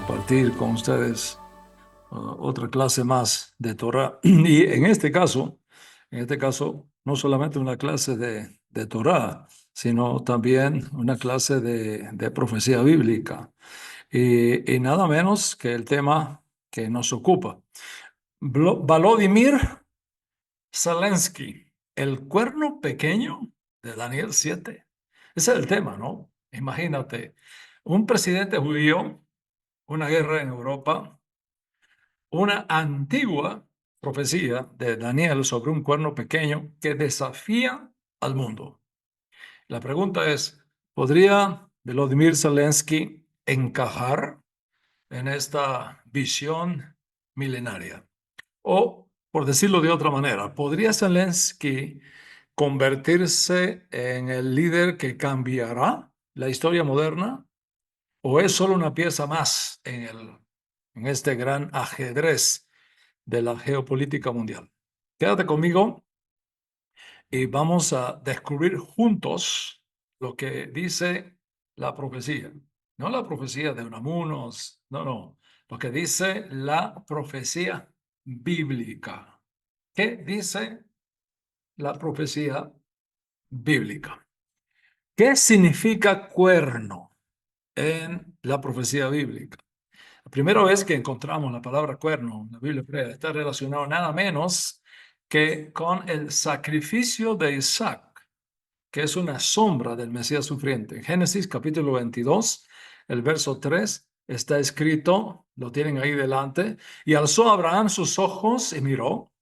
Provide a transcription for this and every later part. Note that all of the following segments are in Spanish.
compartir con ustedes otra clase más de Torah. Y en este caso, no solamente una clase de Torah, sino también una clase de profecía bíblica. Y nada menos que el tema que nos ocupa. Volodymyr Zelensky, el cuerno pequeño de Daniel 7. Ese es el tema, ¿no? Imagínate, un presidente judío, una guerra en Europa, una antigua profecía de Daniel sobre un cuerno pequeño que desafía al mundo. La pregunta es, ¿podría Volodymyr Zelensky encajar en esta visión milenaria? O, por decirlo de otra manera, ¿podría Zelensky convertirse en el líder que cambiará la historia moderna? ¿O es solo una pieza más en este gran ajedrez de la geopolítica mundial? Quédate conmigo y vamos a descubrir juntos lo que dice la profecía. No la profecía de Unamunos, no. Lo que dice la profecía bíblica. ¿Qué dice la profecía bíblica? ¿Qué significa cuerno en la profecía bíblica? La primera vez que encontramos la palabra cuerno en la Biblia hebrea está relacionado nada menos que con el sacrificio de Isaac, que es una sombra del Mesías sufriente. En Génesis capítulo 22, el verso 3, está escrito, lo tienen ahí delante, y alzó Abraham sus ojos y miró,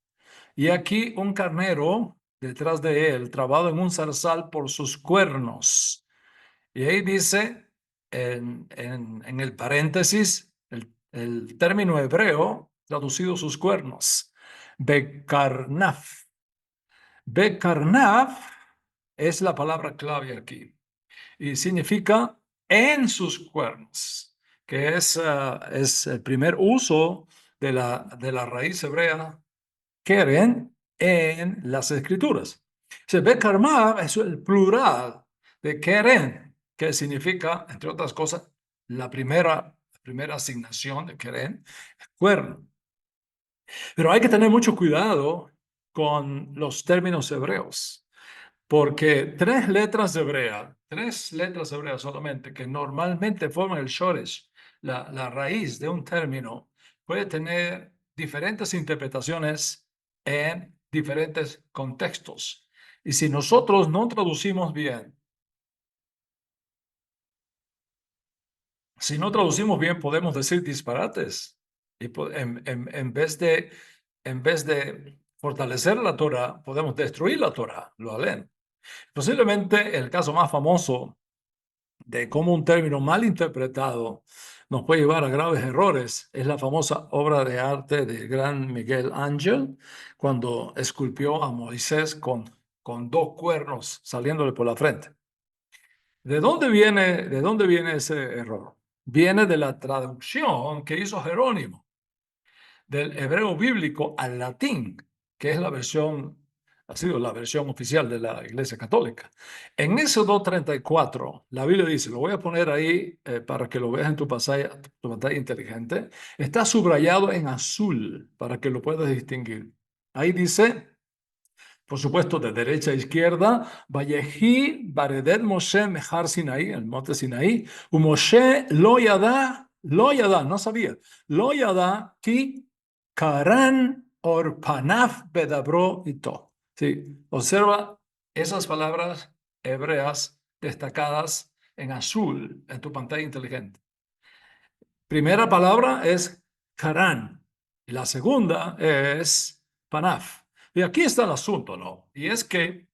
y aquí un carnero detrás de él, trabado en un zarzal por sus cuernos. Y ahí dice, en el paréntesis, el término hebreo traducido sus cuernos, Bekarnaf. Bekarnaf es la palabra clave aquí y significa en sus cuernos, que es el primer uso de la raíz hebrea keren en las escrituras. Bekarnaf es el plural de keren, que significa, entre otras cosas, la primera asignación de keren, cuerno. Pero hay que tener mucho cuidado con los términos hebreos, porque tres letras hebreas solamente, que normalmente forman el shoresh, la raíz de un término, puede tener diferentes interpretaciones en diferentes contextos. Y si nosotros no traducimos bien, podemos decir disparates. Y en vez de fortalecer la Torah, podemos destruir la Torah, lo alen. Posiblemente el caso más famoso de cómo un término mal interpretado nos puede llevar a graves errores es la famosa obra de arte del gran Miguel Ángel, cuando esculpió a Moisés con dos cuernos saliéndole por la frente. ¿De dónde viene ese error? Viene de la traducción que hizo Jerónimo del hebreo bíblico al latín, que es ha sido la versión oficial de la Iglesia Católica. En Éxodo 34, la Biblia dice, lo voy a poner ahí para que lo veas en tu pantalla inteligente, está subrayado en azul para que lo puedas distinguir. Ahí dice, por supuesto, de derecha a izquierda, Vayehi baredet Moshe mehar Sinaí, el monte Sinaí, u Moshe lo yada, no sabía, lo yada ki karan orpanaf bedabro ito. Sí, observa esas palabras hebreas destacadas en azul en tu pantalla inteligente. Primera palabra es karan y la segunda es panaf. Y aquí está el asunto, ¿no? Y es que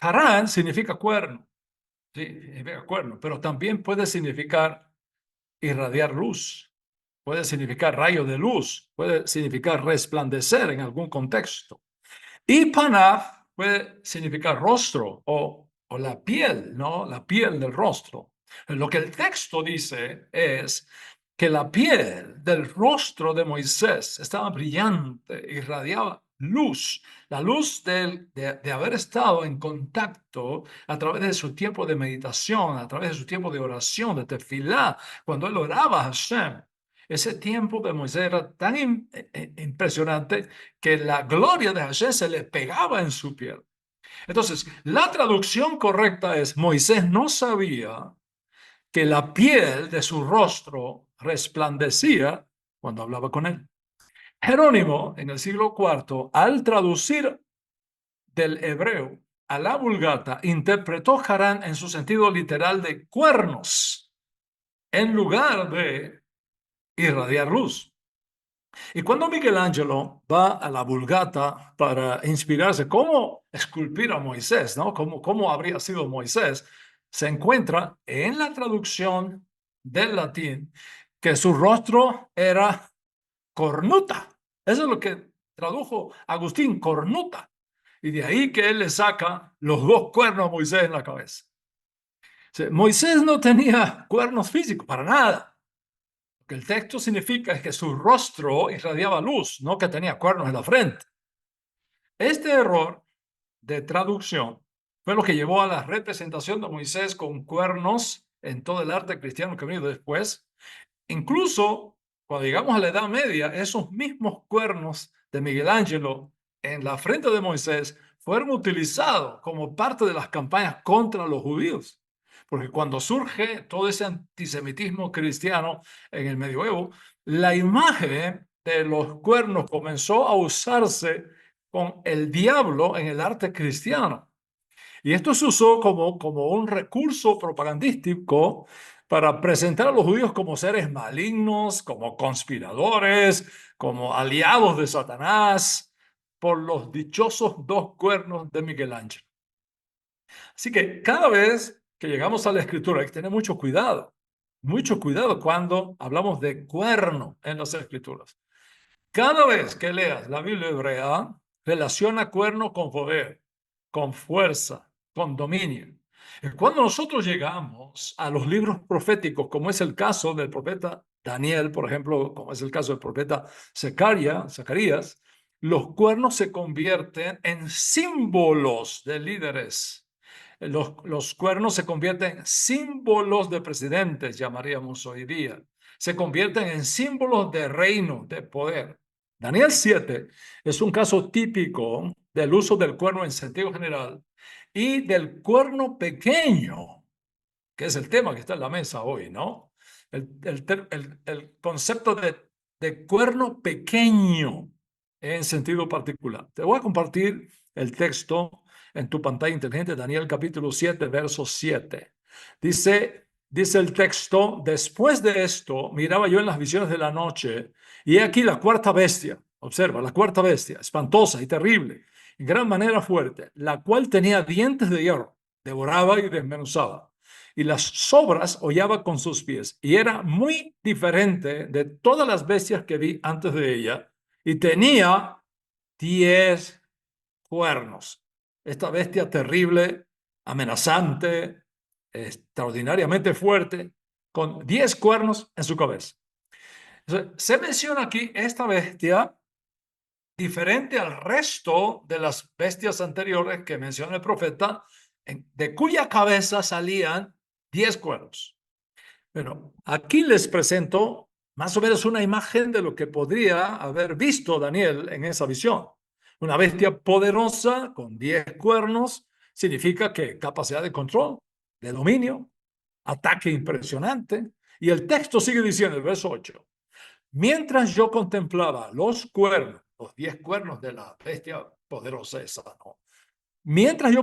Harán significa cuerno, sí, significa cuerno, pero también puede significar irradiar luz, puede significar rayo de luz, puede significar resplandecer en algún contexto. Y panaf puede significar rostro o la piel, ¿no? La piel del rostro. Lo que el texto dice es que la piel del rostro de Moisés estaba brillante, irradiaba luz, la luz de haber estado en contacto a través de su tiempo de meditación, a través de su tiempo de oración, de tefilá, cuando él oraba a Hashem. Ese tiempo de Moisés era tan impresionante que la gloria de Hashem se le pegaba en su piel. Entonces, la traducción correcta es: Moisés no sabía que la piel de su rostro resplandecía cuando hablaba con él. Jerónimo, en el siglo IV, al traducir del hebreo a la Vulgata, interpretó Harán en su sentido literal de cuernos, en lugar de irradiar luz. Y cuando Michelangelo va a la Vulgata para inspirarse cómo esculpir a Moisés, ¿no? Cómo habría sido Moisés, se encuentra en la traducción del latín que su rostro era cornuta. Eso es lo que tradujo Agustín, cornuta. Y de ahí que él le saca los dos cuernos a Moisés en la cabeza. O sea, Moisés no tenía cuernos físicos, para nada. Lo que el texto significa es que su rostro irradiaba luz, no que tenía cuernos en la frente. Este error de traducción fue lo que llevó a la representación de Moisés con cuernos en todo el arte cristiano que ha venido después. Incluso cuando llegamos a la Edad Media, esos mismos cuernos de Miguel Ángelo en la frente de Moisés fueron utilizados como parte de las campañas contra los judíos. Porque cuando surge todo ese antisemitismo cristiano en el medioevo, la imagen de los cuernos comenzó a usarse con el diablo en el arte cristiano. Y esto se usó como un recurso propagandístico para presentar a los judíos como seres malignos, como conspiradores, como aliados de Satanás, por los dichosos dos cuernos de Miguel Ángel. Así que cada vez que llegamos a la escritura hay que tener mucho cuidado cuando hablamos de cuerno en las escrituras. Cada vez que leas la Biblia hebrea, relaciona cuerno con poder, con fuerza, con dominio. Y cuando nosotros llegamos a los libros proféticos, como es el caso del profeta Daniel, por ejemplo, como es el caso del profeta Zacarías, los cuernos se convierten en símbolos de líderes. Los cuernos se convierten en símbolos de presidentes, llamaríamos hoy día. Se convierten en símbolos de reino, de poder. Daniel 7 es un caso típico del uso del cuerno en sentido general y del cuerno pequeño, que es el tema que está en la mesa hoy, ¿no? El concepto de cuerno pequeño en sentido particular. Te voy a compartir el texto en tu pantalla inteligente, Daniel capítulo 7, verso 7. Dice el texto: después de esto, miraba yo en las visiones de la noche, y he aquí la cuarta bestia, observa, la cuarta bestia, espantosa y terrible, en gran manera fuerte, la cual tenía dientes de hierro, devoraba y desmenuzaba, y las sobras hollaba con sus pies, y era muy diferente de todas las bestias que vi antes de ella, y tenía 10 cuernos. Esta bestia terrible, amenazante, extraordinariamente fuerte, con 10 cuernos en su cabeza. Entonces, se menciona aquí esta bestia diferente al resto de las bestias anteriores que menciona el profeta, de cuya cabeza salían 10 cuernos. Bueno, aquí les presento más o menos una imagen de lo que podría haber visto Daniel en esa visión. Una bestia poderosa con 10 cuernos significa que capacidad de control, de dominio, ataque impresionante. Y el texto sigue diciendo, el verso 8: mientras yo contemplaba los cuernos, los 10 cuernos de la bestia poderosa esa, ¿no? Mientras yo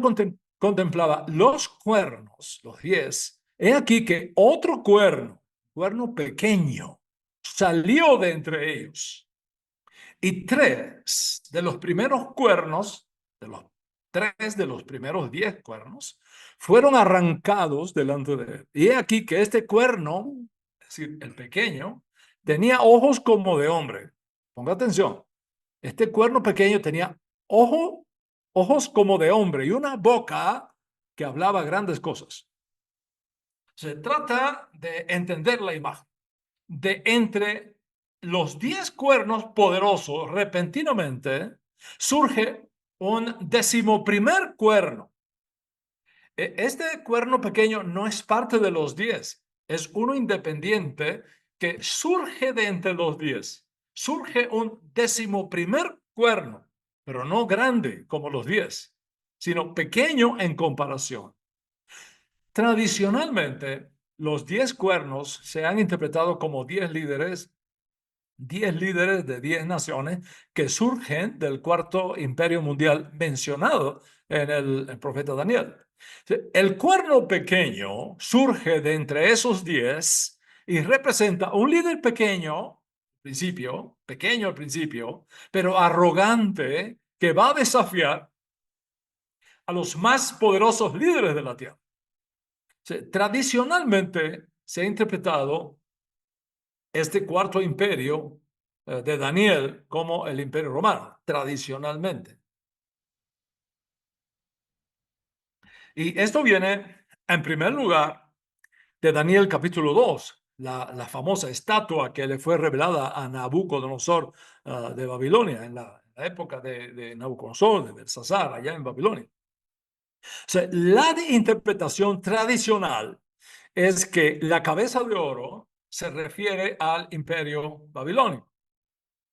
contemplaba los cuernos, los 10, he aquí que otro cuerno pequeño, salió de entre ellos. Y tres de los primeros cuernos, tres de los primeros 10 cuernos, fueron arrancados delante de él. Y he aquí que este cuerno, es decir, el pequeño, tenía ojos como de hombre. Ponga atención. Este cuerno pequeño tenía ojos como de hombre y una boca que hablaba grandes cosas. Se trata de entender la imagen de entre los 10 cuernos poderosos, repentinamente surge un decimoprimer cuerno. Este cuerno pequeño no es parte de los 10, es uno independiente que surge de entre los 10. Surge un decimoprimer cuerno, pero no grande como los 10, sino pequeño en comparación. Tradicionalmente, los 10 cuernos se han interpretado como 10 líderes de 10 naciones que surgen del cuarto imperio mundial mencionado en el profeta Daniel. El cuerno pequeño surge de entre esos 10 y representa un líder pequeño al principio, pero arrogante, que va a desafiar a los más poderosos líderes de la tierra. Tradicionalmente se ha interpretado este cuarto imperio de Daniel como el imperio romano, tradicionalmente. Y esto viene, en primer lugar, de Daniel capítulo 2, la famosa estatua que le fue revelada a Nabucodonosor de Babilonia, en la época de Nabucodonosor, de Belsasar, allá en Babilonia. O sea, la interpretación tradicional es que la cabeza de oro se refiere al imperio babilónico.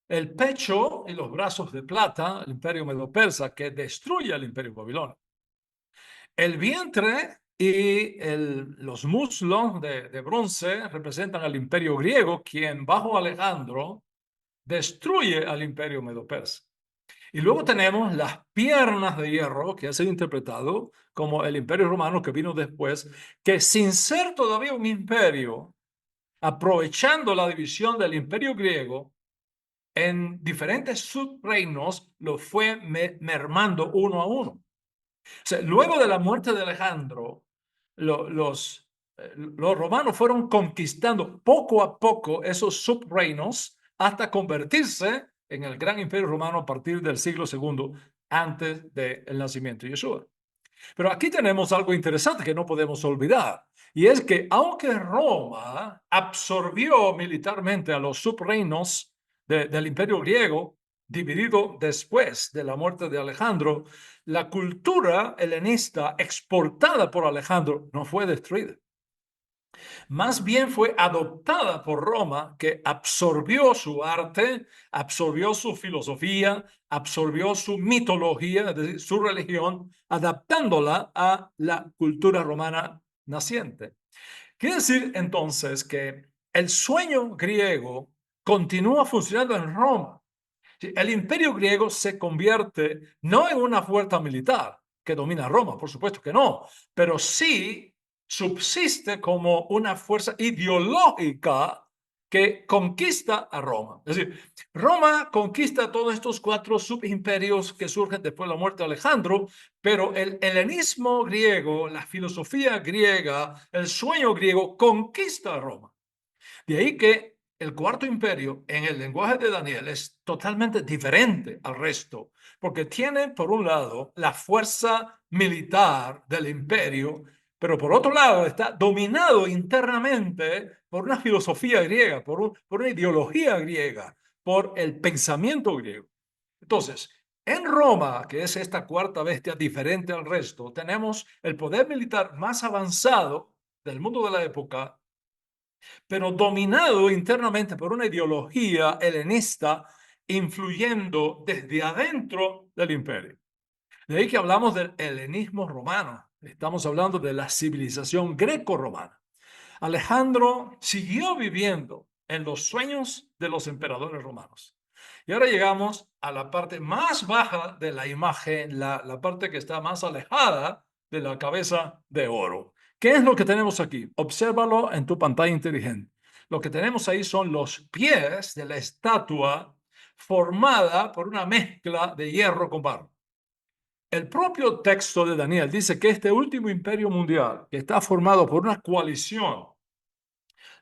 El pecho y los brazos de plata, el imperio medo-persa, que destruye al imperio babilónico. El vientre y los muslos de bronce representan al imperio griego, quien bajo Alejandro destruye al imperio medo-persa. Y luego tenemos las piernas de hierro, que ha sido interpretado como el imperio romano que vino después, que sin ser todavía un imperio, aprovechando la división del imperio griego, en diferentes subreinos lo fue mermando uno a uno. O sea, luego de la muerte de Alejandro, los romanos fueron conquistando poco a poco esos subreinos hasta convertirse en el gran imperio romano a partir del siglo II antes del nacimiento de Yeshua. Pero aquí tenemos algo interesante que no podemos olvidar, y es que aunque Roma absorbió militarmente a los subreinos del imperio griego, dividido después de la muerte de Alejandro, la cultura helenista exportada por Alejandro no fue destruida. Más bien fue adoptada por Roma, que absorbió su arte, absorbió su filosofía, absorbió su mitología, es decir, su religión, adaptándola a la cultura romana naciente. Quiere decir entonces que el sueño griego continúa funcionando en Roma. El imperio griego se convierte no en una fuerza militar que domina Roma, por supuesto que no, pero sí subsiste como una fuerza ideológica que conquista a Roma. Es decir, Roma conquista todos estos 4 subimperios que surgen después de la muerte de Alejandro, pero el helenismo griego, la filosofía griega, el sueño griego conquista a Roma. De ahí que el cuarto imperio en el lenguaje de Daniel es totalmente diferente al resto, porque tiene por un lado la fuerza militar del imperio, pero por otro lado está dominado internamente por una filosofía griega, por una ideología griega, por el pensamiento griego. Entonces, en Roma, que es esta cuarta bestia diferente al resto, tenemos el poder militar más avanzado del mundo de la época, pero dominado internamente por una ideología helenista influyendo desde adentro del imperio. De ahí que hablamos del helenismo romano. Estamos hablando de la civilización greco-romana. Alejandro siguió viviendo en los sueños de los emperadores romanos. Y ahora llegamos a la parte más baja de la imagen, la parte que está más alejada de la cabeza de oro. ¿Qué es lo que tenemos aquí? Obsérvalo en tu pantalla inteligente. Lo que tenemos ahí son los pies de la estatua formada por una mezcla de hierro con barro. El propio texto de Daniel dice que este último imperio mundial, que está formado por una coalición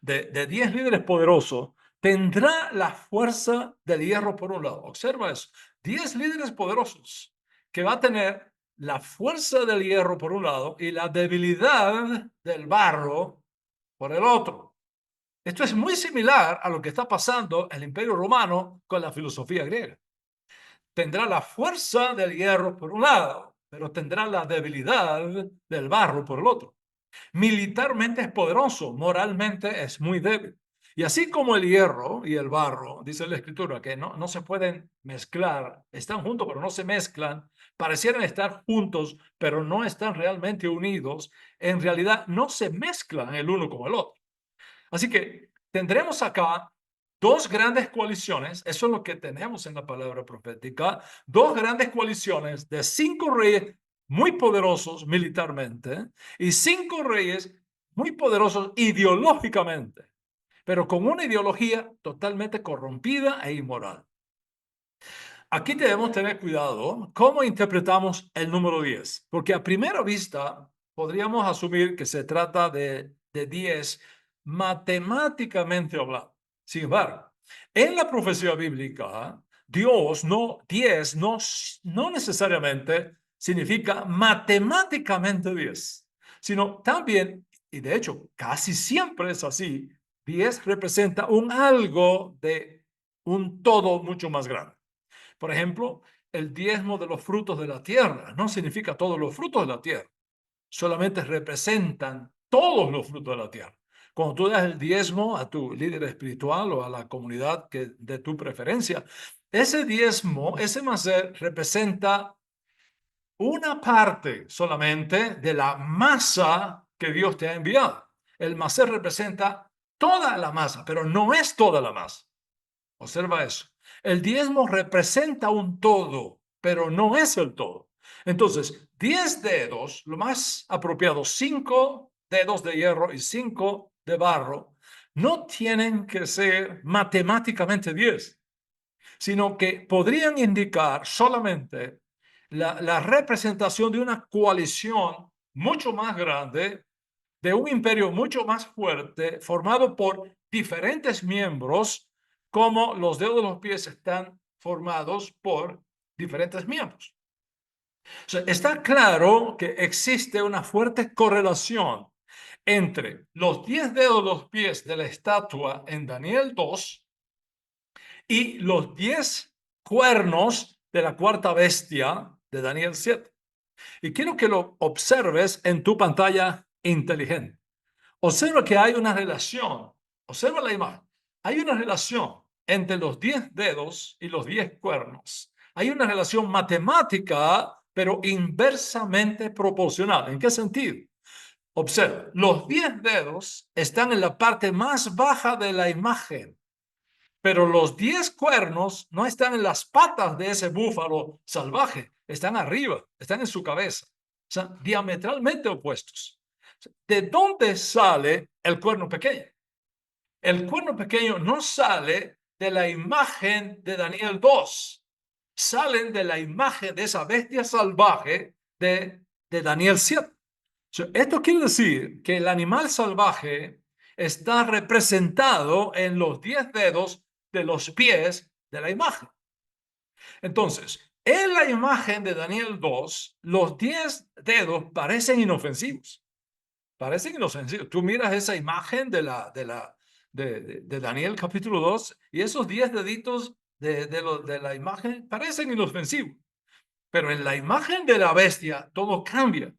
de 10 líderes poderosos, tendrá la fuerza del hierro por un lado. Observa eso. 10 líderes poderosos que va a tener la fuerza del hierro por un lado y la debilidad del barro por el otro. Esto es muy similar a lo que está pasando en el Imperio Romano con la filosofía griega. tendrá la fuerza del hierro por un lado, pero tendrá la debilidad del barro por el otro. Militarmente es poderoso, moralmente es muy débil. Y así como el hierro y el barro, dice la escritura, que no se pueden mezclar, están juntos pero no se mezclan, parecieran estar juntos pero no están realmente unidos, en realidad no se mezclan el uno con el otro. Así que tendremos acá dos grandes coaliciones, eso es lo que tenemos en la palabra profética, dos grandes coaliciones de 5 reyes muy poderosos militarmente y 5 reyes muy poderosos ideológicamente, pero con una ideología totalmente corrompida e inmoral. Aquí debemos tener cuidado cómo interpretamos el número 10, porque a primera vista podríamos asumir que se trata de 10 matemáticamente hablando. Sin embargo, en la profecía bíblica, 10 no necesariamente significa matemáticamente 10, sino también, y de hecho casi siempre es así, 10 representa un algo de un todo mucho más grande. Por ejemplo, el diezmo de los frutos de la tierra no significa todos los frutos de la tierra, solamente representan todos los frutos de la tierra. Cuando tú das el diezmo a tu líder espiritual o a la comunidad de tu preferencia, ese diezmo, ese maser, representa una parte solamente de la masa que Dios te ha enviado. El maser representa toda la masa, pero no es toda la masa. Observa eso. El diezmo representa un todo, pero no es el todo. Entonces, 10 dedos, lo más apropiado, 5 dedos de hierro y 5 de barro, no tienen que ser matemáticamente 10, sino que podrían indicar solamente la representación de una coalición mucho más grande, de un imperio mucho más fuerte, formado por diferentes miembros, como los dedos de los pies están formados por diferentes miembros. O sea, está claro que existe una fuerte correlación entre los 10 dedos de los pies de la estatua en Daniel 2 y los 10 cuernos de la cuarta bestia de Daniel 7. Y quiero que lo observes en tu pantalla inteligente. Observa que hay una relación, observa la imagen, hay una relación entre los 10 dedos y los 10 cuernos. Hay una relación matemática, pero inversamente proporcional. ¿En qué sentido? Observa, los 10 dedos están en la parte más baja de la imagen, pero los 10 cuernos no están en las patas de ese búfalo salvaje, están arriba, están en su cabeza. O sea, diametralmente opuestos. ¿De dónde sale el cuerno pequeño? El cuerno pequeño no sale de la imagen de Daniel 2, salen de la imagen de esa bestia salvaje de Daniel 7. Esto quiere decir que el animal salvaje está representado en los 10 dedos de los pies de la imagen. Entonces, en la imagen de Daniel 2, los 10 dedos parecen inofensivos. Parecen inofensivos. Tú miras esa imagen de Daniel capítulo 2 y esos 10 deditos de la imagen parecen inofensivos. Pero en la imagen de la bestia todo cambia.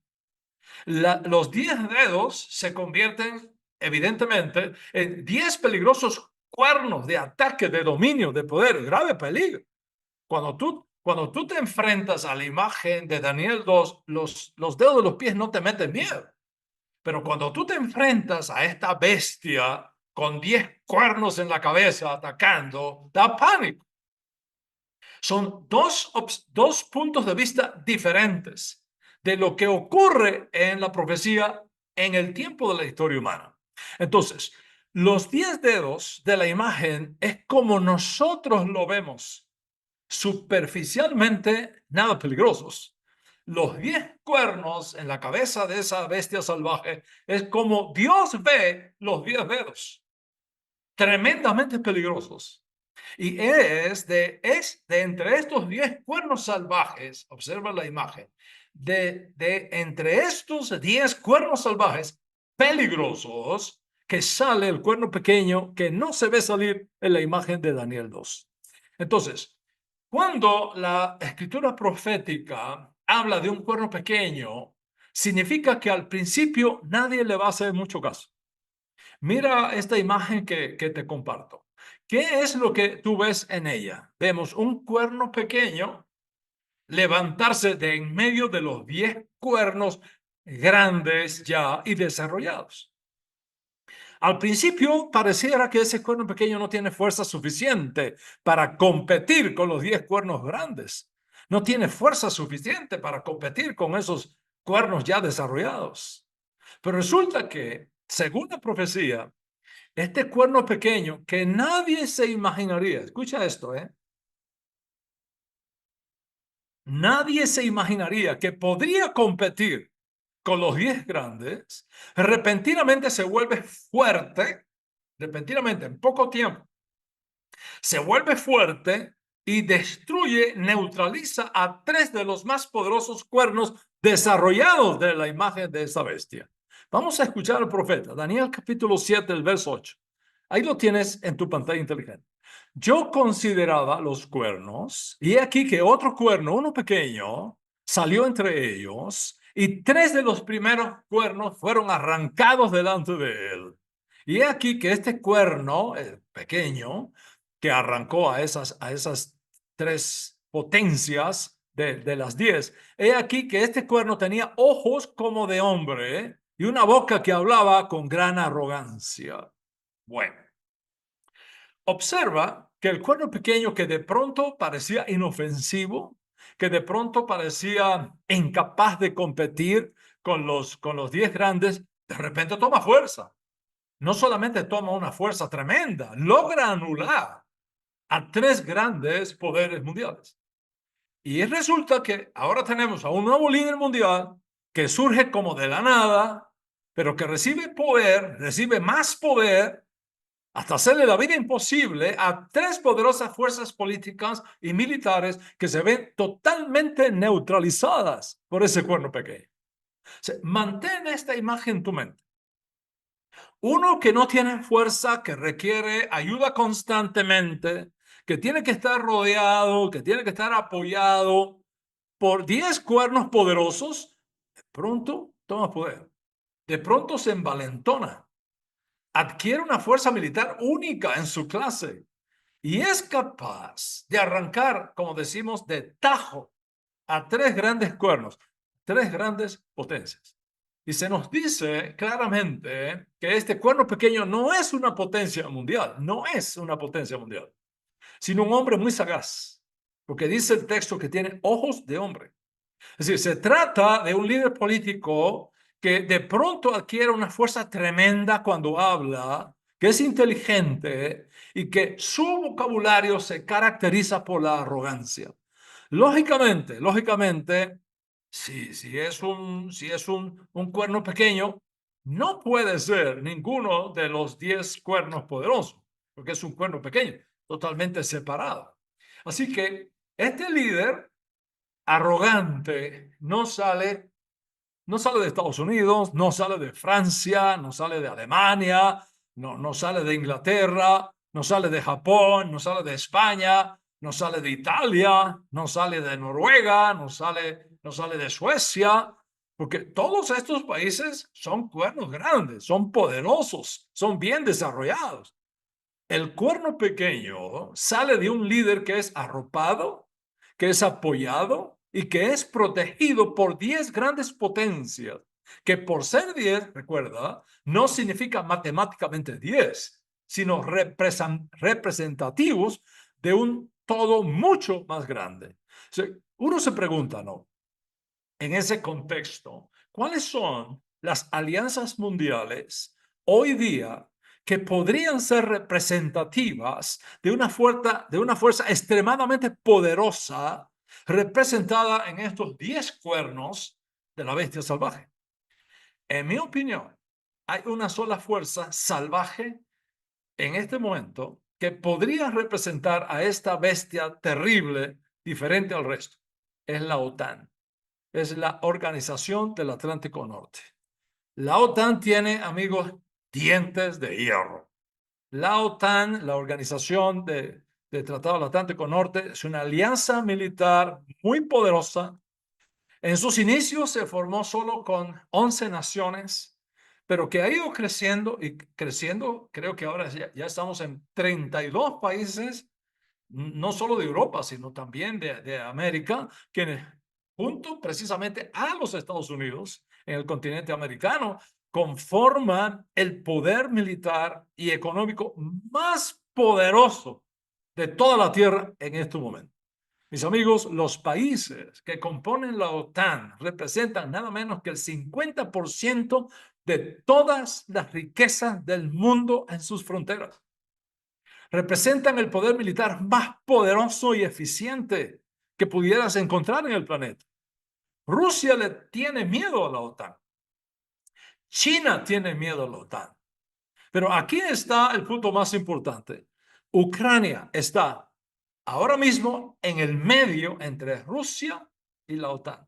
Los 10 dedos se convierten evidentemente en 10 peligrosos cuernos de ataque, de dominio, de poder, grave peligro. Cuando tú te enfrentas a la imagen de Daniel 2, los dedos de los pies no te meten miedo. Pero cuando tú te enfrentas a esta bestia con 10 cuernos en la cabeza atacando, da pánico. Son dos puntos de vista diferentes de lo que ocurre en la profecía en el tiempo de la historia humana. Entonces, los 10 dedos de la imagen es como nosotros lo vemos, superficialmente nada peligrosos. Los 10 cuernos en la cabeza de esa bestia salvaje es como Dios ve los 10 dedos, tremendamente peligrosos. Y es de entre estos 10 cuernos salvajes, observa la imagen, de entre estos 10 cuernos salvajes peligrosos, que sale el cuerno pequeño que no se ve salir en la imagen de Daniel 2. Entonces, Cuando la escritura profética habla de un cuerno pequeño, significa que al principio nadie le va a hacer mucho caso. Mira esta imagen que te comparto. ¿Qué es lo que tú ves en ella? Vemos un cuerno pequeño levantarse de en medio de los 10 cuernos grandes ya y desarrollados. Al principio pareciera que ese cuerno pequeño no tiene fuerza suficiente para competir con los 10 cuernos grandes. No tiene fuerza suficiente para competir con esos cuernos ya desarrollados. Pero resulta que, según la profecía, este cuerno pequeño que nadie se imaginaría, escucha esto, nadie se imaginaría que podría competir con los 10 grandes, repentinamente se vuelve fuerte, repentinamente, en poco tiempo, se vuelve fuerte y destruye, neutraliza a 3 de los más poderosos cuernos desarrollados de la imagen de esa bestia. Vamos a escuchar al profeta, Daniel capítulo 7, el verso 8. Ahí lo tienes en tu pantalla inteligente. Yo consideraba los cuernos, y he aquí que otro cuerno, uno pequeño, salió entre ellos, y 3 de los primeros cuernos fueron arrancados delante de él. Y he aquí que este cuerno, pequeño, que arrancó a esas 3 potencias de las 10, he aquí que este cuerno tenía ojos como de hombre y una boca que hablaba con gran arrogancia. Bueno, observa que el cuerno pequeño que de pronto parecía inofensivo, que de pronto parecía incapaz de competir con los 10 grandes, de repente toma fuerza. No solamente toma una fuerza tremenda, logra anular a 3 grandes poderes mundiales. Y resulta que ahora tenemos a un nuevo líder mundial que surge como de la nada, pero que recibe poder, recibe más poder, hasta hacerle la vida imposible a 3 poderosas fuerzas políticas y militares que se ven totalmente neutralizadas por ese cuerno pequeño. O sea, mantén esta imagen en tu mente. Uno que no tiene fuerza, que requiere ayuda constantemente, que tiene que estar rodeado, que tiene que estar apoyado por 10 cuernos poderosos, de pronto toma poder, de pronto se envalentona, adquiere una fuerza militar única en su clase y es capaz de arrancar, como decimos, de tajo a 3 grandes cuernos, 3 grandes potencias. Y se nos dice claramente que este cuerno pequeño no es una potencia mundial, no es una potencia mundial, sino un hombre muy sagaz, porque dice el texto que tiene ojos de hombre. Es decir, se trata de un líder político que de pronto adquiere una fuerza tremenda cuando habla, que es inteligente y que su vocabulario se caracteriza por la arrogancia. Lógicamente, si es un cuerno pequeño, no puede ser ninguno de los 10 cuernos poderosos, porque es un cuerno pequeño, totalmente separado. Así que este líder arrogante no sale de Estados Unidos, no sale de Francia, no sale de Alemania, no sale de Inglaterra, no sale de Japón, no sale de España, no sale de Italia, no sale de Noruega, no sale de Suecia, porque todos estos países son cuernos grandes, son poderosos, son bien desarrollados. El cuerno pequeño sale de un líder que es arropado, que es apoyado y que es protegido por 10 grandes potencias, que por ser 10, recuerda, no significa matemáticamente 10, sino representativos de un todo mucho más grande. O sea, uno se pregunta, ¿no? En ese contexto, ¿cuáles son las alianzas mundiales hoy día que podrían ser representativas de una fuerza extremadamente poderosa representada en estos 10 cuernos de la bestia salvaje? En mi opinión, hay una sola fuerza salvaje en este momento que podría representar a esta bestia terrible diferente al resto. Es la OTAN. Es la Organización del Atlántico Norte. La OTAN tiene, amigos, dientes de hierro. La OTAN, la Organización del Tratado del Atlántico Norte es una alianza militar muy poderosa. En sus inicios se formó solo con 11 naciones, pero que ha ido creciendo y creciendo. Creo que ahora ya estamos en 32 países, no solo de Europa, sino también de América, quienes junto precisamente a los Estados Unidos en el continente americano conforman el poder militar y económico más poderoso de toda la Tierra en este momento. Mis amigos, los países que componen la OTAN representan nada menos que el 50% de todas las riquezas del mundo en sus fronteras. Representan el poder militar más poderoso y eficiente que pudieras encontrar en el planeta. Rusia le tiene miedo a la OTAN. China tiene miedo a la OTAN. Pero aquí está el punto más importante. Ucrania está ahora mismo en el medio entre Rusia y la OTAN.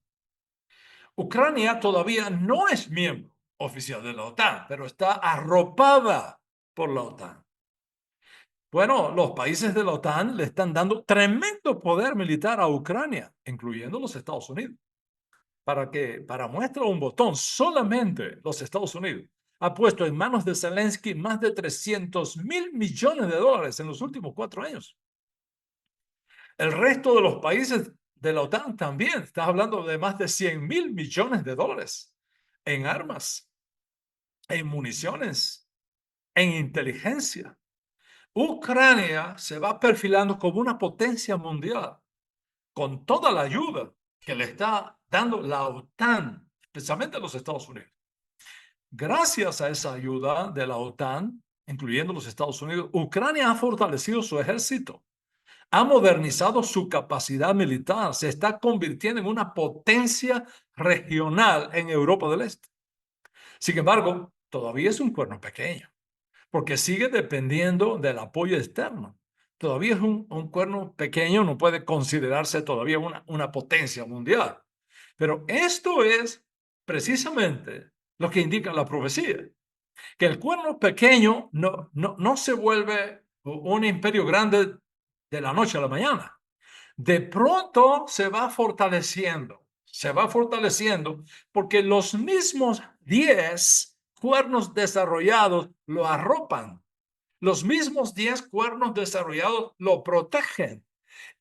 Ucrania todavía no es miembro oficial de la OTAN, pero está arropada por la OTAN. Bueno, los países de la OTAN le están dando tremendo poder militar a Ucrania, incluyendo los Estados Unidos. Para muestra un botón, solamente los Estados Unidos ha puesto en manos de Zelensky más de 300.000 millones de dólares en los últimos 4 años. El resto de los países de la OTAN también. Estás hablando de más de 100.000 millones de dólares en armas, en municiones, en inteligencia. Ucrania se va perfilando como una potencia mundial con toda la ayuda que le está dando la OTAN, especialmente los Estados Unidos. Gracias a esa ayuda de la OTAN, incluyendo los Estados Unidos, Ucrania ha fortalecido su ejército, ha modernizado su capacidad militar, se está convirtiendo en una potencia regional en Europa del Este. Sin embargo, todavía es un cuerno pequeño, porque sigue dependiendo del apoyo externo. Todavía es un cuerno pequeño, no puede considerarse todavía una potencia mundial. Pero esto es precisamente lo que indica la profecía, que el cuerno pequeño no se vuelve un imperio grande de la noche a la mañana. De pronto se va fortaleciendo porque los mismos 10 cuernos desarrollados lo arropan. Los mismos 10 cuernos desarrollados lo protegen.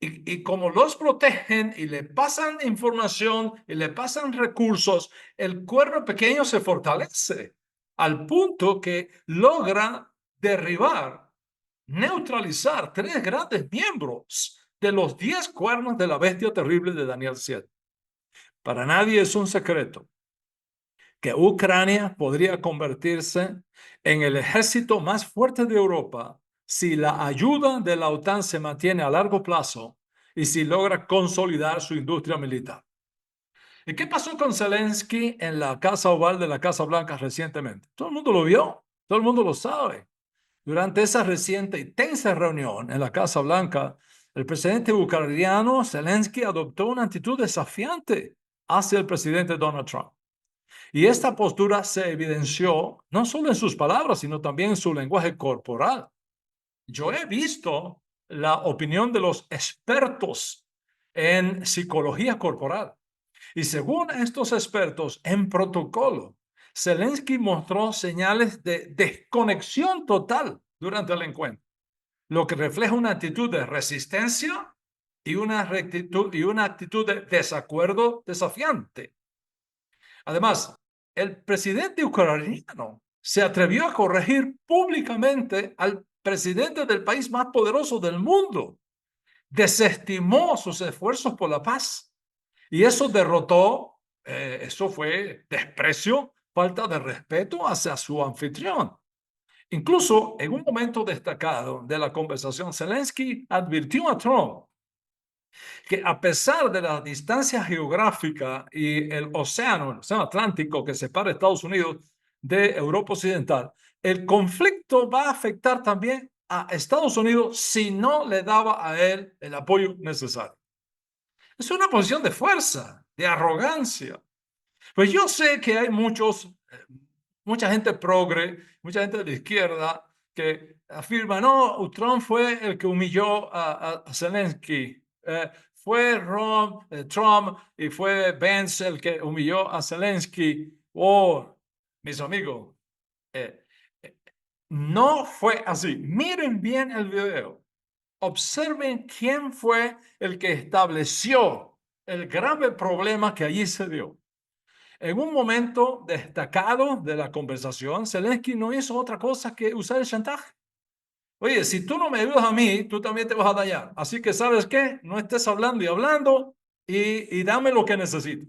Y como los protegen y le pasan información y le pasan recursos, el cuerno pequeño se fortalece al punto que logra derribar, neutralizar 3 grandes miembros de los 10 cuernos de la bestia terrible de Daniel 7. Para nadie es un secreto que Ucrania podría convertirse en el ejército más fuerte de Europa si la ayuda de la OTAN se mantiene a largo plazo y si logra consolidar su industria militar. ¿Y qué pasó con Zelensky en la Casa Oval de la Casa Blanca recientemente? Todo el mundo lo vio, todo el mundo lo sabe. Durante esa reciente y tensa reunión en la Casa Blanca, el presidente ucraniano Zelensky adoptó una actitud desafiante hacia el presidente Donald Trump. Y esta postura se evidenció no solo en sus palabras, sino también en su lenguaje corporal. Yo he visto la opinión de los expertos en psicología corporal. Y según estos expertos en protocolo, Zelensky mostró señales de desconexión total durante el encuentro, lo que refleja una actitud de resistencia y una actitud de desacuerdo desafiante. Además, el presidente ucraniano se atrevió a corregir públicamente al presidente del país más poderoso del mundo. Desestimó sus esfuerzos por la paz. Y eso eso fue desprecio, falta de respeto hacia su anfitrión. Incluso en un momento destacado de la conversación, Zelensky advirtió a Trump que a pesar de la distancia geográfica y el océano Atlántico que separa Estados Unidos de Europa Occidental, el conflicto va a afectar también a Estados Unidos si no le daba a él el apoyo necesario. Es una posición de fuerza, de arrogancia. Pues yo sé que hay mucha gente progre, mucha gente de la izquierda que afirman, no, Trump fue el que humilló a Zelensky. Fue Trump y fue Vance el que humilló a Zelensky. Oh, mis amigos, eh, eh, no fue así. Miren bien el video. Observen quién fue el que estableció el grave problema que allí se dio. En un momento destacado de la conversación, Zelensky no hizo otra cosa que usar el chantaje. Oye, si tú no me ayudas a mí, tú también te vas a dañar. Así que, ¿sabes qué? No estés hablando y hablando y dame lo que necesito.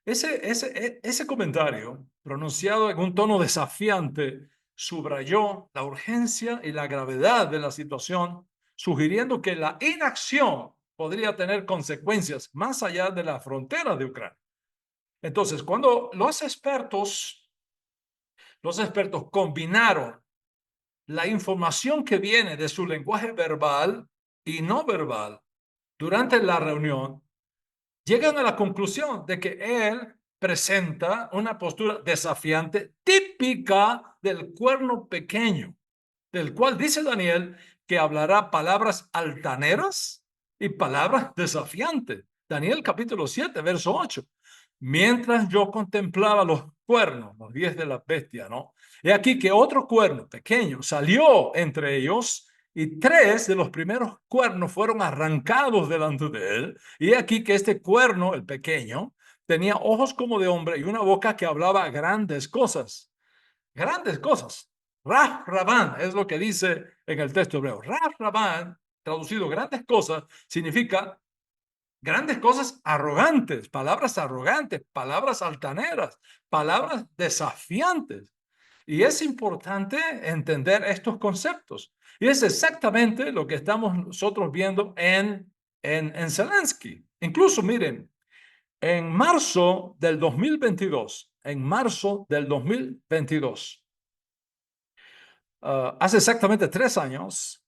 Ese comentario, pronunciado en un tono desafiante, subrayó la urgencia y la gravedad de la situación, sugiriendo que la inacción podría tener consecuencias más allá de la frontera de Ucrania. Entonces, cuando los expertos combinaron la información que viene de su lenguaje verbal y no verbal durante la reunión, llegan a la conclusión de que él presenta una postura desafiante típica del cuerno pequeño, del cual dice Daniel que hablará palabras altaneras y palabras desafiantes. Daniel capítulo 7, verso 8. Mientras yo contemplaba los cuernos, los 10 de la bestia, ¿no? He aquí que otro cuerno pequeño salió entre ellos y 3 de los primeros cuernos fueron arrancados delante de él. Y he aquí que este cuerno, el pequeño, tenía ojos como de hombre y una boca que hablaba grandes cosas. Grandes cosas. Raf Rabán es lo que dice en el texto hebreo. Raf Rabán, traducido grandes cosas, significa grandes cosas arrogantes, palabras altaneras, palabras desafiantes. Y es importante entender estos conceptos. Y es exactamente lo que estamos nosotros viendo en Zelensky. Incluso, miren, en marzo del 2022, hace exactamente 3 años,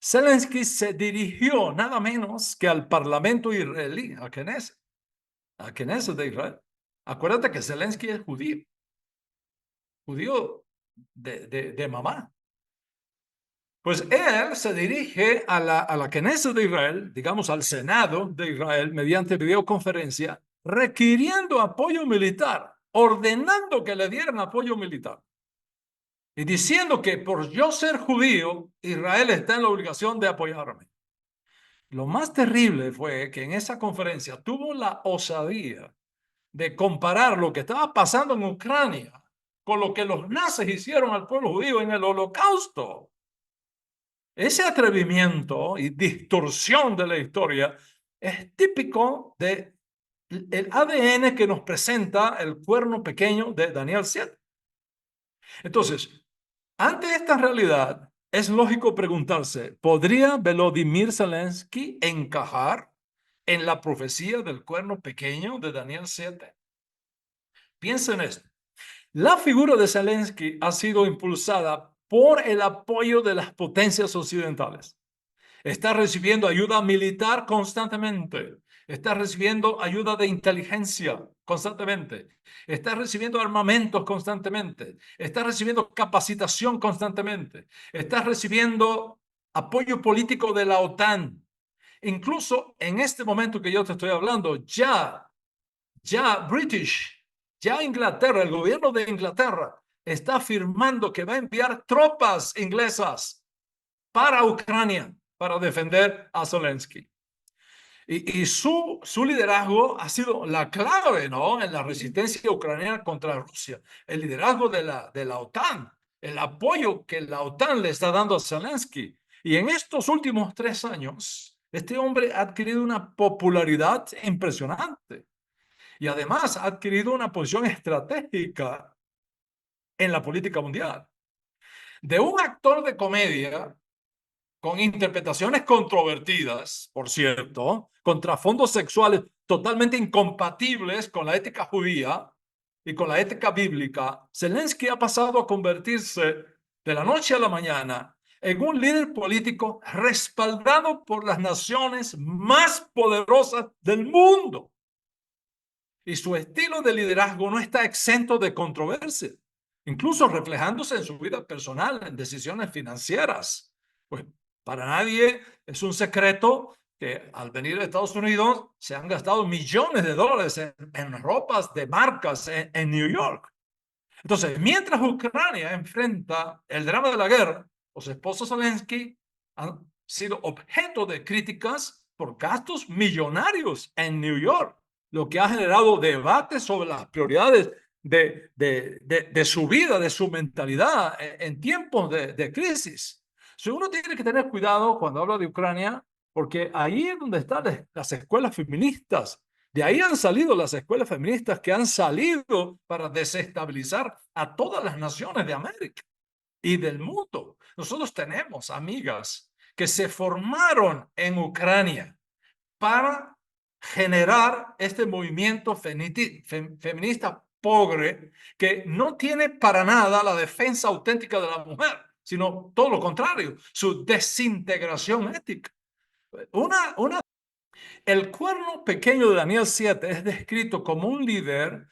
Zelensky se dirigió nada menos que al Parlamento israelí, a Knesset de Israel. Acuérdate que Zelensky es judío de mamá. Pues él se dirige a la Knesset de Israel, digamos al Senado de Israel, mediante videoconferencia, requiriendo apoyo militar, ordenando que le dieran apoyo militar. Y diciendo que por yo ser judío, Israel está en la obligación de apoyarme. Lo más terrible fue que en esa conferencia tuvo la osadía de comparar lo que estaba pasando en Ucrania con lo que los nazis hicieron al pueblo judío en el Holocausto. Ese atrevimiento y distorsión de la historia es típico del ADN que nos presenta el cuerno pequeño de Daniel 7. Entonces, ante esta realidad, es lógico preguntarse, ¿podría Volodymyr Zelensky encajar en la profecía del cuerno pequeño de Daniel 7? Piensen en esto. La figura de Zelensky ha sido impulsada por el apoyo de las potencias occidentales. Está recibiendo ayuda militar constantemente. Está recibiendo ayuda de inteligencia constantemente. Está recibiendo armamentos constantemente. Está recibiendo capacitación constantemente. Está recibiendo apoyo político de la OTAN. Incluso en este momento que yo te estoy hablando, ya Inglaterra, el gobierno de Inglaterra está afirmando que va a enviar tropas inglesas para Ucrania para defender a Zelensky. Y su liderazgo ha sido la clave, ¿no?, en la resistencia ucraniana contra Rusia. El liderazgo de la OTAN, el apoyo que la OTAN le está dando a Zelensky. Y en estos últimos 3 años, este hombre ha adquirido una popularidad impresionante. Y además ha adquirido una posición estratégica en la política mundial. De un actor de comedia con interpretaciones controvertidas, por cierto, con trasfondos sexuales totalmente incompatibles con la ética judía y con la ética bíblica, Zelensky ha pasado a convertirse de la noche a la mañana en un líder político respaldado por las naciones más poderosas del mundo. Y su estilo de liderazgo no está exento de controversia. incluso reflejándose en su vida personal, en decisiones financieras. Pues para nadie es un secreto que al venir a Estados Unidos se han gastado millones de dólares en ropas de marcas en New York. Entonces, mientras Ucrania enfrenta el drama de la guerra, los esposos Zelensky han sido objeto de críticas por gastos millonarios en New York, lo que ha generado debates sobre las prioridades de su vida, de su mentalidad en tiempos de crisis. So, uno tiene que tener cuidado cuando habla de Ucrania, porque ahí es donde están las escuelas feministas. De ahí han salido las escuelas feministas que han salido para desestabilizar a todas las naciones de América y del mundo. Nosotros tenemos amigas que se formaron en Ucrania para generar este movimiento feminista pobre que no tiene para nada la defensa auténtica de la mujer, sino todo lo contrario, su desintegración ética. Una El cuerno pequeño de Daniel 7 es descrito como un líder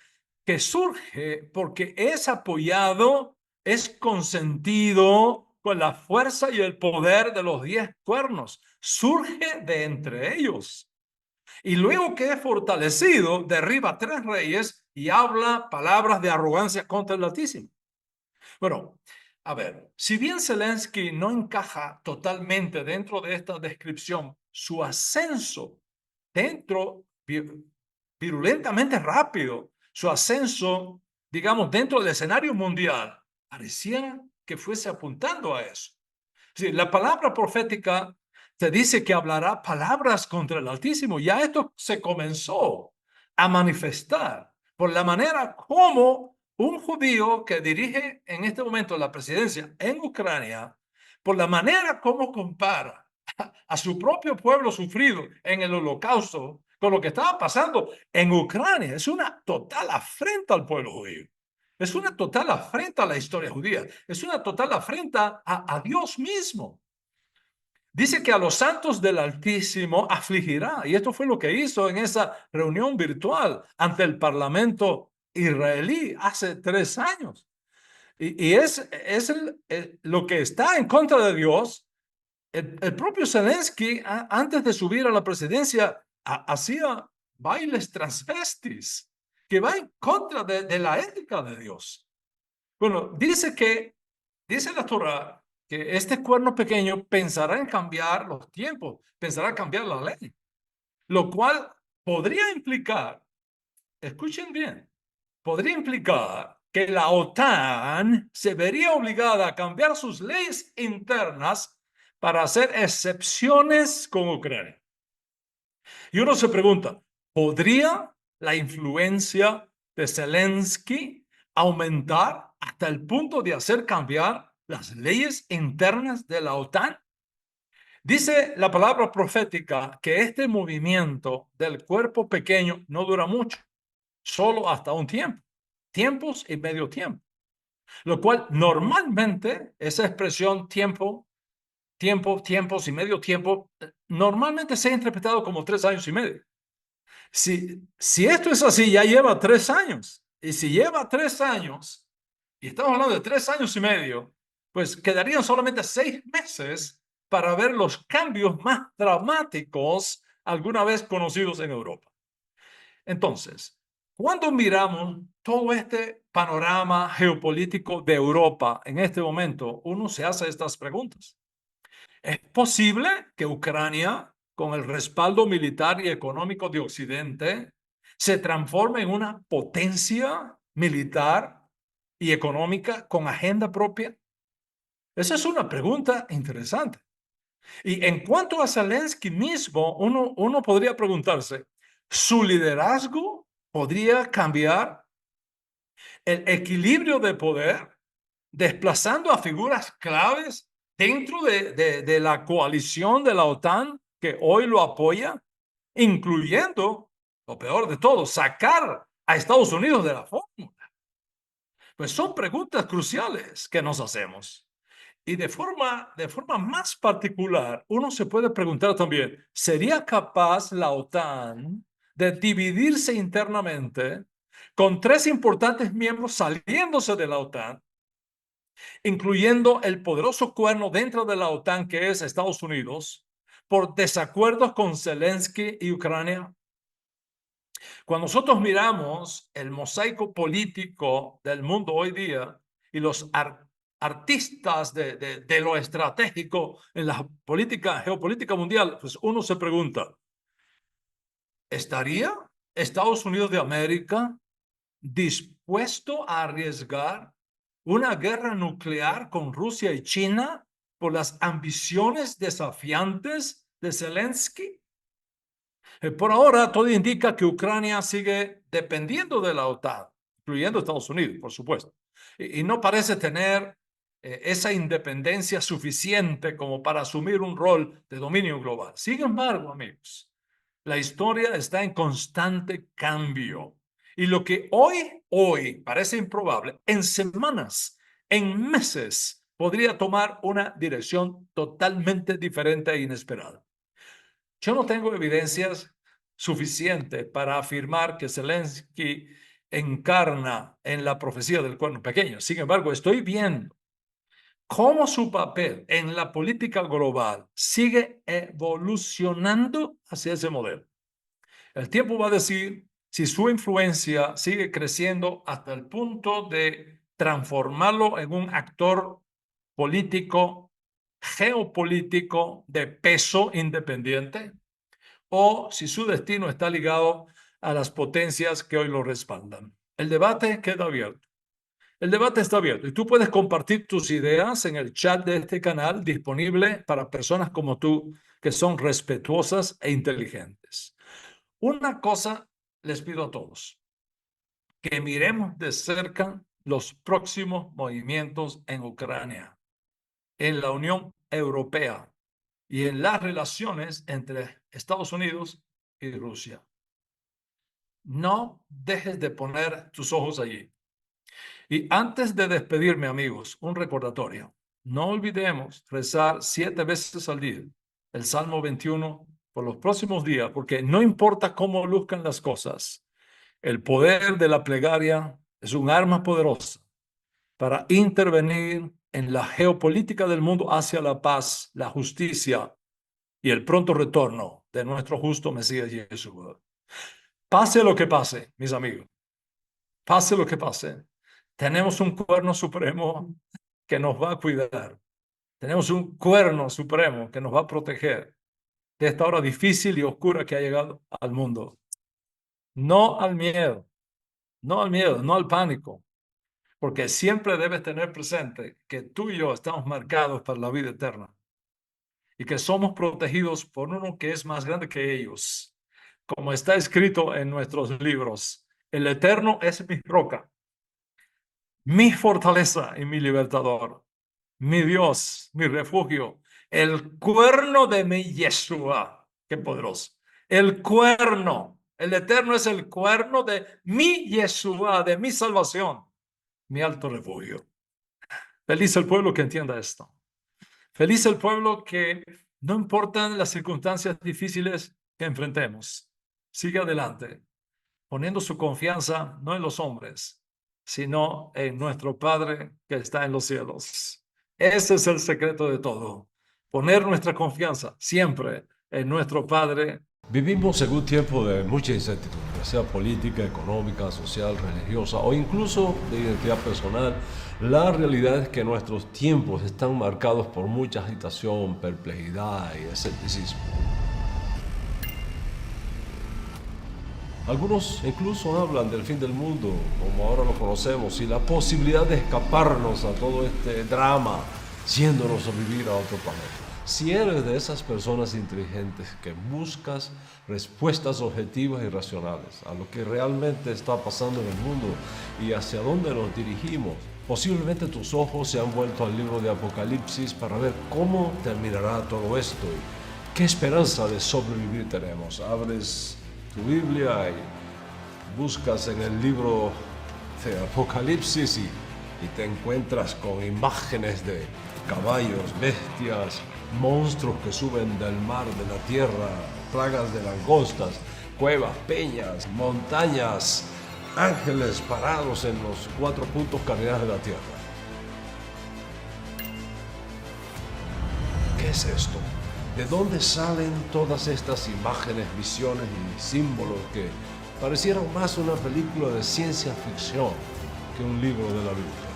que surge porque es apoyado, es consentido con la fuerza y el poder de los 10 cuernos. Surge de entre ellos. Y luego que es fortalecido, derriba 3 reyes y habla palabras de arrogancia contra el Altísimo. Bueno, a ver, si bien Zelensky no encaja totalmente dentro de esta descripción, su ascenso dentro, virulentamente rápido, su ascenso, digamos, dentro del escenario mundial, pareciera que fuese apuntando a eso. Sí, la palabra profética te dice que hablará palabras contra el Altísimo. Ya esto se comenzó a manifestar por la manera como un judío que dirige en este momento la presidencia en Ucrania, por la manera como compara a su propio pueblo sufrido en el holocausto con lo que estaba pasando en Ucrania. Es una total afrenta al pueblo judío. Es una total afrenta a la historia judía. Es una total afrenta a Dios mismo. Dice que a los santos del Altísimo afligirá. Y esto fue lo que hizo en esa reunión virtual ante el Parlamento israelí hace 3 años. Y es lo que está en contra de Dios. El propio Zelensky, antes de subir a la presidencia, hacía bailes transvestis, que va en contra de la ética de Dios. Bueno, dice la Torah que este cuerno pequeño pensará en cambiar los tiempos, pensará en cambiar la ley, lo cual podría implicar, escuchen bien, podría implicar que la OTAN se vería obligada a cambiar sus leyes internas para hacer excepciones con Ucrania. Y uno se pregunta, ¿podría la influencia de Zelensky aumentar hasta el punto de hacer cambiar las leyes internas de la OTAN? Dice la palabra profética que este movimiento del cuerpo pequeño no dura mucho, solo hasta un tiempo, tiempos y medio tiempo, lo cual normalmente esa expresión tiempos y medio tiempo, normalmente se ha interpretado como 3 años y medio. Si esto es así, ya lleva 3 años. Y si lleva 3 años, y estamos hablando de 3 años y medio, pues quedarían solamente 6 meses para ver los cambios más dramáticos alguna vez conocidos en Europa. Entonces, cuando miramos todo este panorama geopolítico de Europa en este momento, uno se hace estas preguntas. ¿Es posible que Ucrania, con el respaldo militar y económico de Occidente, se transforme en una potencia militar y económica con agenda propia? Esa es una pregunta interesante. Y en cuanto a Zelensky mismo, uno podría preguntarse, ¿su liderazgo podría cambiar el equilibrio de poder, desplazando a figuras claves dentro de la coalición de la OTAN que hoy lo apoya, incluyendo, lo peor de todo, sacar a Estados Unidos de la fórmula? Pues son preguntas cruciales que nos hacemos. Y de forma más particular, uno se puede preguntar también, ¿sería capaz la OTAN de dividirse internamente con 3 importantes miembros saliéndose de la OTAN, incluyendo el poderoso cuerno dentro de la OTAN que es Estados Unidos, por desacuerdos con Zelensky y Ucrania. Cuando nosotros miramos el mosaico político del mundo hoy día y los artistas de lo estratégico en la geopolítica mundial, pues uno se pregunta, ¿estaría Estados Unidos de América dispuesto a arriesgar una guerra nuclear con Rusia y China por las ambiciones desafiantes de Zelensky? Por ahora, todo indica que Ucrania sigue dependiendo de la OTAN, incluyendo Estados Unidos, por supuesto, y no parece tener esa independencia suficiente como para asumir un rol de dominio global. Sin embargo, amigos, la historia está en constante cambio y lo que hoy parece improbable, en semanas, en meses, podría tomar una dirección totalmente diferente e inesperada. Yo no tengo evidencias suficientes para afirmar que Zelensky encarna en la profecía del cuerno pequeño. Sin embargo, estoy viendo cómo su papel en la política global sigue evolucionando hacia ese modelo. El tiempo va a decir si su influencia sigue creciendo hasta el punto de transformarlo en un actor político, geopolítico de peso independiente, o si su destino está ligado a las potencias que hoy lo respaldan. El debate queda abierto. El debate está abierto y tú puedes compartir tus ideas en el chat de este canal disponible para personas como tú que son respetuosas e inteligentes. Una cosa les pido a todos, que miremos de cerca los próximos movimientos en Ucrania, en la Unión Europea y en las relaciones entre Estados Unidos y Rusia. No dejes de poner tus ojos allí. Y antes de despedirme, amigos, un recordatorio. No olvidemos rezar 7 veces al día el Salmo 21 por los próximos días, porque no importa cómo luzcan las cosas, el poder de la plegaria es un arma poderosa para intervenir en la geopolítica del mundo hacia la paz, la justicia y el pronto retorno de nuestro justo Mesías Jesús. Pase lo que pase, mis amigos, pase lo que pase, tenemos un cuerno supremo que nos va a cuidar. Tenemos un cuerno supremo que nos va a proteger de esta hora difícil y oscura que ha llegado al mundo. No al miedo, no al miedo, no al pánico, porque siempre debes tener presente que tú y yo estamos marcados para la vida eterna y que somos protegidos por uno que es más grande que ellos. Como está escrito en nuestros libros, el Eterno es mi roca, mi fortaleza y mi libertador, mi Dios, mi refugio, el cuerno de mi Yeshua. Qué poderoso. El cuerno, el Eterno es el cuerno de mi Yeshua, de mi salvación, mi alto refugio. Feliz el pueblo que entienda esto. Feliz el pueblo que no importan las circunstancias difíciles que enfrentemos, sigue adelante, poniendo su confianza no en los hombres, sino en nuestro Padre que está en los cielos. Ese es el secreto de todo, poner nuestra confianza siempre en nuestro Padre. Vivimos en un tiempo de mucha incertidumbre, sea política, económica, social, religiosa o incluso de identidad personal. La realidad es que nuestros tiempos están marcados por mucha agitación, perplejidad y escepticismo. Algunos incluso hablan del fin del mundo, como ahora lo conocemos, y la posibilidad de escaparnos a todo este drama, yéndonos a vivir a otro planeta. Si eres de esas personas inteligentes que buscas respuestas objetivas y racionales a lo que realmente está pasando en el mundo y hacia dónde nos dirigimos, posiblemente tus ojos se han vuelto al libro de Apocalipsis para ver cómo terminará todo esto y qué esperanza de sobrevivir tenemos. Abres tu Biblia y buscas en el libro de Apocalipsis y te encuentras con imágenes de caballos, bestias, monstruos que suben del mar, de la tierra, plagas de langostas, cuevas, peñas, montañas ángeles parados en los 4 puntos cardinales de la tierra. ¿Qué es esto? ¿De dónde salen todas estas imágenes, visiones y símbolos que parecieran más una película de ciencia ficción que un libro de la Biblia?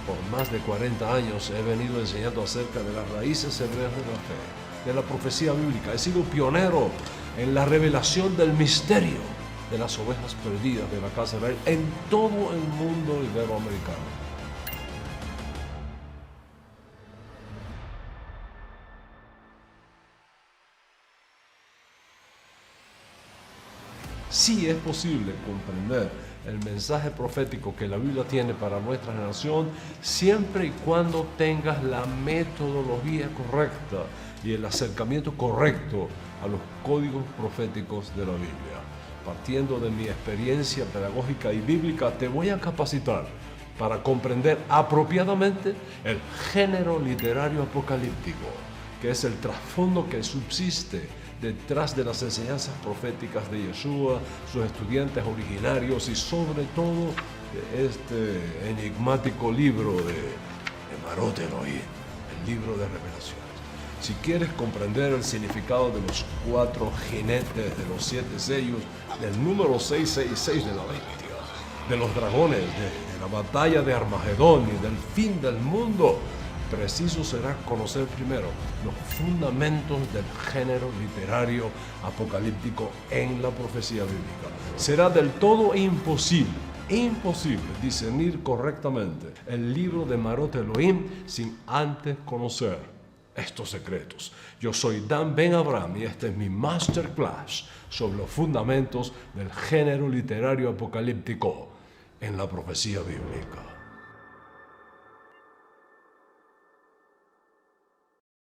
Por más de 40 años he venido enseñando acerca de las raíces hebreas de la fe, de la profecía bíblica. He sido pionero en la revelación del misterio de las ovejas perdidas de la casa de Israel en todo el mundo iberoamericano. Sí es posible comprender el mensaje profético que la Biblia tiene para nuestra generación siempre y cuando tengas la metodología correcta y el acercamiento correcto a los códigos proféticos de la Biblia. Partiendo de mi experiencia pedagógica y bíblica, te voy a capacitar para comprender apropiadamente el género literario apocalíptico, que es el trasfondo que subsiste detrás de las enseñanzas proféticas de Yeshua, sus estudiantes originarios y sobre todo de este enigmático libro de Marot Elohim, el libro de revelaciones. Si quieres comprender el significado de los 4 jinetes de los 7 sellos, del número 666 de la bestia, de los dragones, de la batalla de Armagedón y del fin del mundo, preciso será conocer primero los fundamentos del género literario apocalíptico en la profecía bíblica. Será del todo imposible discernir correctamente el libro de Marot Elohim sin antes conocer estos secretos. Yo soy Dan Ben Abraham y este es mi masterclass sobre los fundamentos del género literario apocalíptico en la profecía bíblica.